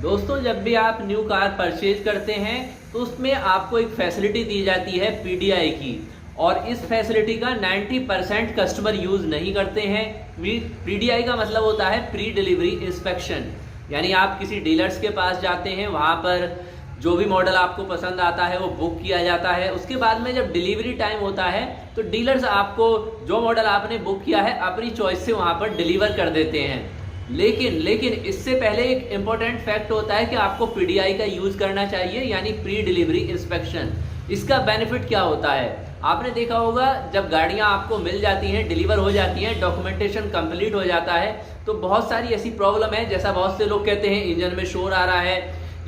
दोस्तों, जब भी आप न्यू कार परचेज करते हैं तो उसमें आपको एक फैसिलिटी दी जाती है पीडीआई की। और इस फैसिलिटी का 90% कस्टमर यूज नहीं करते हैं। पीडीआई का मतलब होता है प्री डिलीवरी इंस्पेक्शन। यानी आप किसी डीलर्स के पास जाते हैं, वहां पर जो भी मॉडल आपको पसंद आता है वो बुक किया जाता है। उसके बाद में जब डिलीवरी टाइम होता है तो डीलर्स आपको जो मॉडल आपने बुक किया है अपनी चॉइस से वहां पर डिलीवर कर देते हैं। लेकिन इससे पहले एक इंपॉर्टेंट फैक्ट होता है कि आपको पीडीआई का यूज करना चाहिए, यानी प्री डिलीवरी इंस्पेक्शन। इसका बेनिफिट क्या होता है? आपने देखा होगा, जब गाड़ियां आपको मिल जाती हैं, डिलीवर हो जाती हैं, डॉक्यूमेंटेशन कंप्लीट हो जाता है, तो बहुत सारी ऐसी प्रॉब्लम है, जैसा बहुत से लोग कहते हैं इंजन में शोर आ रहा है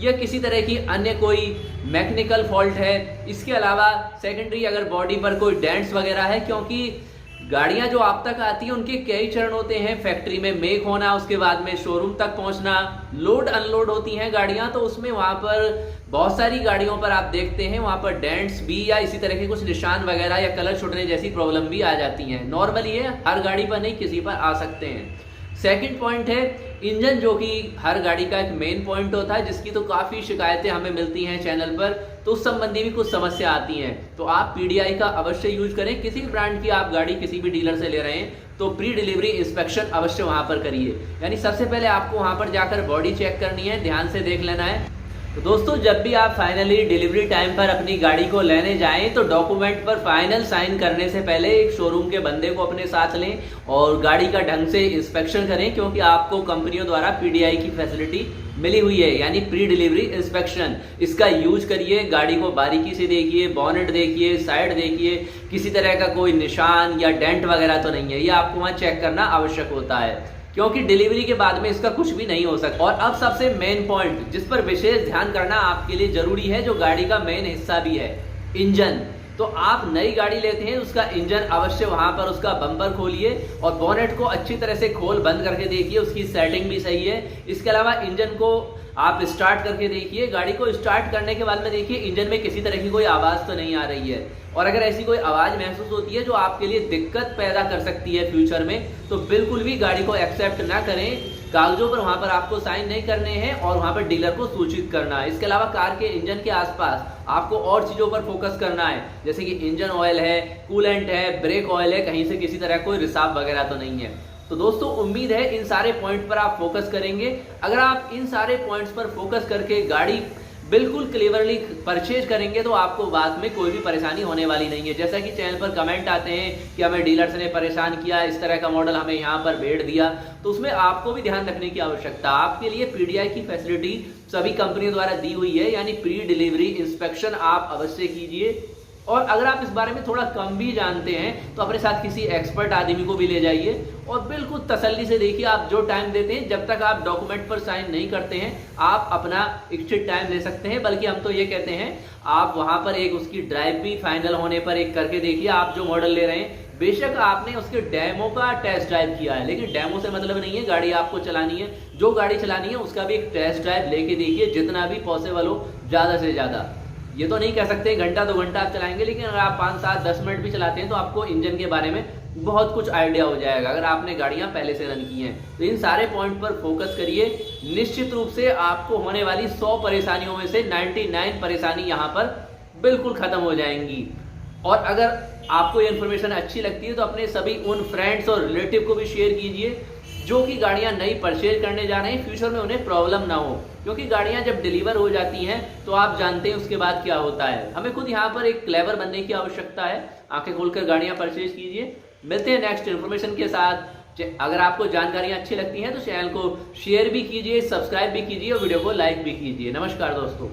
या किसी तरह की अन्य कोई मैकेनिकल फॉल्ट है। इसके अलावा सेकेंडरी अगर बॉडी पर कोई डेंट्स वगैरह है, क्योंकि गाड़ियां जो आप तक आती हैं उनके कई चरण होते हैं। फैक्ट्री में मेक होना, उसके बाद में शोरूम तक पहुंचना, लोड अनलोड होती हैं गाड़ियां, तो उसमें वहां पर बहुत सारी गाड़ियों पर आप देखते हैं वहां पर डेंट्स भी या इसी तरह के कुछ निशान वगैरह या कलर छूटने जैसी प्रॉब्लम भी आ जाती हैं। नॉर्मली ये हर गाड़ी पर नहीं, किसी पर आ सकते हैं। सेकंड पॉइंट है इंजन, जो कि हर गाड़ी का एक मेन पॉइंट होता है, जिसकी तो काफ़ी शिकायतें हमें मिलती हैं चैनल पर, तो उस संबंधी भी कुछ समस्या आती हैं। तो आप पीडीआई का अवश्य यूज करें। किसी भी ब्रांड की आप गाड़ी किसी भी डीलर से ले रहे हैं तो प्री डिलीवरी इंस्पेक्शन अवश्य वहां पर करिए। यानी सबसे पहले आपको वहां पर जाकर बॉडी चेक करनी है, ध्यान से देख लेना है। तो दोस्तों, जब भी आप फाइनली डिलीवरी टाइम पर अपनी गाड़ी को लेने जाएं तो डॉक्यूमेंट पर फाइनल साइन करने से पहले एक शोरूम के बंदे को अपने साथ लें और गाड़ी का ढंग से इंस्पेक्शन करें, क्योंकि आपको कंपनियों द्वारा पीडीआई की फैसिलिटी मिली हुई है, यानी प्री डिलीवरी इंस्पेक्शन। इसका यूज करिए, गाड़ी को बारीकी से देखिए, बॉनेट देखिए, साइड देखिए, किसी तरह का कोई निशान या डेंट वगैरह तो नहीं है, ये आपको वहां चेक करना आवश्यक होता है, क्योंकि डिलीवरी के बाद में इसका कुछ भी नहीं हो सकता। और अब सबसे मेन पॉइंट जिस पर विशेष ध्यान करना आपके लिए जरूरी है, जो गाड़ी का मेन हिस्सा भी है, इंजन। तो आप नई गाड़ी लेते हैं, उसका इंजन अवश्य वहां पर उसका बम्पर खोलिए और बोनेट को अच्छी तरह से खोल बंद करके देखिए, उसकी सेटिंग भी सही है। इसके अलावा इंजन को आप स्टार्ट करके देखिए। गाड़ी को स्टार्ट करने के बाद में देखिए इंजन में किसी तरह की कोई आवाज तो नहीं आ रही है, और अगर ऐसी कोई आवाज महसूस होती है जो आपके लिए दिक्कत पैदा कर सकती है फ्यूचर में, तो बिल्कुल भी गाड़ी को एक्सेप्ट ना करें। कागजों पर वहां पर आपको साइन नहीं करने हैं और वहां पर डीलर को सूचित करना है। इसके अलावा कार के इंजन के आसपास आपको और चीजों पर फोकस करना है, जैसे कि इंजन ऑयल है, कूलेंट है, ब्रेक ऑयल है, कहीं से किसी तरह कोई रिसाव वगैरह तो नहीं है। तो दोस्तों, उम्मीद है इन सारे पॉइंट पर आप फोकस करेंगे। अगर आप इन सारे पॉइंट्स पर फोकस करके गाड़ी बिल्कुल क्लेवरली परचेज करेंगे तो आपको बाद में कोई भी परेशानी होने वाली नहीं है। जैसा कि चैनल पर कमेंट आते हैं कि हमें डीलर्स ने परेशान किया, इस तरह का मॉडल हमें यहाँ पर भेज दिया, तो उसमें आपको भी ध्यान रखने की आवश्यकता। आपके लिए पीडीआई की फैसिलिटी सभी कंपनियों द्वारा दी हुई है, यानी प्री डिलीवरी इंस्पेक्शन आप अवश्य कीजिए। और अगर आप इस बारे में थोड़ा कम भी जानते हैं तो अपने साथ किसी एक्सपर्ट आदमी को भी ले जाइए और बिल्कुल तसल्ली से देखिए। आप जो टाइम देते हैं, जब तक आप डॉक्यूमेंट पर साइन नहीं करते हैं, आप अपना इच्छित टाइम ले सकते हैं। बल्कि हम तो ये कहते हैं, आप वहां पर एक उसकी ड्राइव भी फाइनल होने पर एक करके देखिए। आप जो मॉडल ले रहे हैं, बेशक आपने उसके डेमो का टेस्ट ड्राइव किया है, लेकिन डेमो से मतलब नहीं है, गाड़ी आपको चलानी है। जो गाड़ी चलानी है उसका भी एक टेस्ट ड्राइव लेके देखिए, जितना भी पॉसिबल हो, ज्यादा से ज्यादा। ये तो नहीं कह सकते घंटा 2 घंटा आप चलाएंगे, लेकिन अगर आप 5, 7, 10 मिनट भी चलाते हैं तो आपको इंजन के बारे में बहुत कुछ आइडिया हो जाएगा, अगर आपने गाड़ियां पहले से रन की हैं। तो इन सारे पॉइंट पर फोकस करिए। निश्चित रूप से आपको होने वाली 100 परेशानियों में से 99 परेशानी यहाँ पर बिल्कुल खत्म हो जाएंगी। और अगर आपको ये इन्फॉर्मेशन अच्छी लगती है तो अपने सभी उन फ्रेंड्स और रिलेटिव को भी शेयर कीजिए जो कि गाड़ियां नई परचेज करने जा रहे हैं, फ्यूचर में उन्हें प्रॉब्लम ना हो। क्योंकि गाड़ियां जब डिलीवर हो जाती हैं तो आप जानते हैं उसके बाद क्या होता है। हमें खुद यहाँ पर एक क्लेवर बनने की आवश्यकता है। आंखें खोलकर गाड़ियां परचेज कीजिए। मिलते हैं नेक्स्ट इन्फॉर्मेशन के साथ। अगर आपको जानकारियां अच्छी लगती हैं तो चैनल को शेयर भी कीजिए, सब्सक्राइब भी कीजिए और वीडियो को लाइक भी कीजिए। नमस्कार दोस्तों।